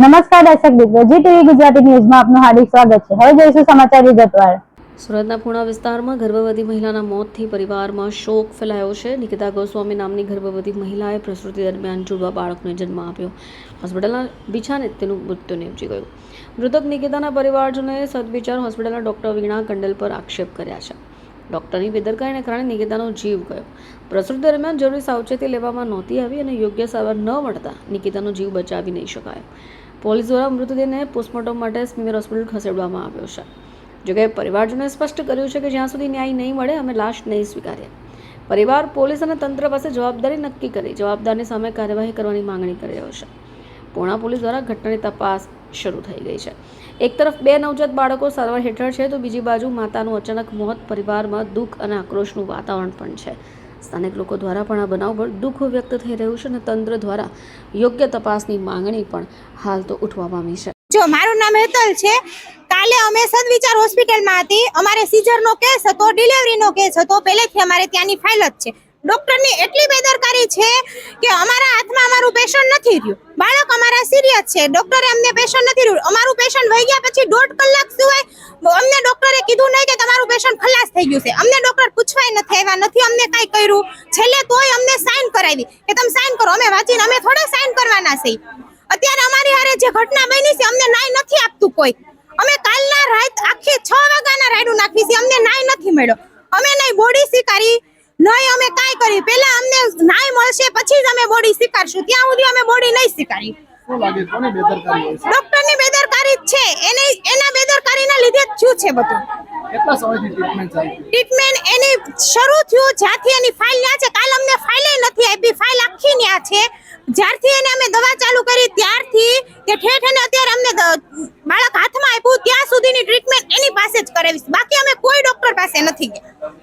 નમસ્કાર દર્શક મિત્રો, જી ટીવી ગુજરાતી ન્યૂઝમાં આપનું હાર્દિક સ્વાગત છે। હવે જોઈશું સમાચાર વિગતવાર। સુરતના પૂણા વિસ્તારમાં ગર્ભવતી મહિલાના મોતથી પરિવારમાં શોક ફેલાયો છે। નિકિતા ગોસ્વામી નામની ગર્ભવતી મહિલાએ પ્રસૂતિ દરમિયાન જુડવા બાળકને જન્મ આપ્યો। હોસ્પિટલના બિછાને તેનું મૃત્યુ નિપજી ગયું। મૃતક નિકિતાના પરિવારજનોએ સદવિચાર હોસ્પિટલના ડોક્ટર વીણા કંડલ પર આક્ષેપ કર્યા છે। ડોક્ટરની બેદરકારીને કારણે નિકિતાનો જીવ ગયો। પ્રસૂતિ દરમિયાન જરૂરી સાવચેતી લેવામાં નહોતી આવી અને યોગ્ય સારવાર ન મળતા નિકિતાનો જીવ બચાવી નહીં શકાયો। પોલીસ દ્વારા મૃતદેહને પોસ્ટમોર્ટમ માટે સ્મીમેર હોસ્પિટલ ખસેડવામાં આવ્યો છે। જોકે પરિવારજનોએ સ્પષ્ટ કર્યું છે કે જ્યાં સુધી ન્યાય નહીં મળે અમે લાશ નહીં સ્વીકારીએ। પરિવાર પોલીસ અને તંત્ર પાસે જવાબદારી નક્કી કરી જવાબદારની સામે કાર્યવાહી કરવાની માંગણી કરી રહ્યો છે। પૂણા પોલીસ દ્વારા ઘટનાની તપાસ શરૂ થઈ ગઈ છે। એક તરફ બે નવજાત બાળકો સારવાર હેઠળ છે તો બીજી બાજુ માતાનું અચાનક મોત પરિવારમાં દુઃખ અને આક્રોશનું વાતાવરણ પણ છે। સ્થાનિક લોકો દ્વારા પણ આ બનાવ પર દુઃખ વ્યક્ત થઈ રહ્યું છે અને તંત્ર દ્વારા યોગ્ય તપાસની માંગણી પણ હાલ તો ઉઠવા પામી છે। જો મારું નામ હેતલ છે। કાલે અમે સદવિચાર હોસ્પિટલમાં હતી। અમારે સીઝરનો કેસ હતો, ડિલિવરીનો કેસ હતો। પહેલેથી અમારે ત્યાંની ફાઇલ જ છે। ડોક્ટરની એટલી બેદરકારી છે કે અમારા હાથમાં અમારું પેશન્ટ નથી રહ્યું। બાળક અમારા સિરિયસ છે, ડોક્ટરે અમને પેશન્ટ નથી રહ્યું। અમારું પેશન્ટ વહી ગયા પછી 1.5 કલાક સિવાય અમને ડોક્ટરે કીધું નહીં કે તમારું પેશન્ટ ખલાસ થઈ ગયું છે। અમને ડોક્ટર પૂછવાય નથી આવ્યા, નથી અમને કાંઈ કર્યું। છેલ્લે તોય અમને સાઇન કરાવી કે તમે સાઇન કરો। અમે વાંચીને અમે થોડા સાઇન કરવાના છે। અત્યારે અમારી હારે જે ઘટના બની છે અમને ન્યાય નથી આપતું કોઈ। અમે કાલના રાત આખી 6 વાગ્યાના રાયડું નાખી છે, અમને ન્યાય નથી મળ્યો। અમે નહીં બોડી સ્વીકારી, નહીં અમે કાંઈ કરી। પહેલા અમને ન્યાય મળશે પછી જ અમે બોડી સ્વીકારશું, ત્યાં સુધી અમે બોડી નહીં સ્વીકારી। ડોક્ટરની બેદરકારી જ છે, એના બેદરકારીના લીધે જ થયું છે બધું। કેટલા સમયથી ટ્રીટમેન્ટ ચાલુ છે? ટ્રીટમેન્ટ એની શરૂ થયું જ્યાંથી એની ફાઇલ ન્યા છે। કાલ અમને ફાઇલ નથી આપી, ફાઇલ આખી ન્યા છે। જ્યારથી એને અમે દવા ચાલુ કરી ત્યારથી કે ઠેઠ એને અત્યારે અમને બાળક હાથમાં આપ્યું ત્યાં સુધીની ટ્રીટમેન્ટ એની પાસે જ કરાવી। બાકી અમે કોઈ ડોક્ટર પાસે નથી ગયા।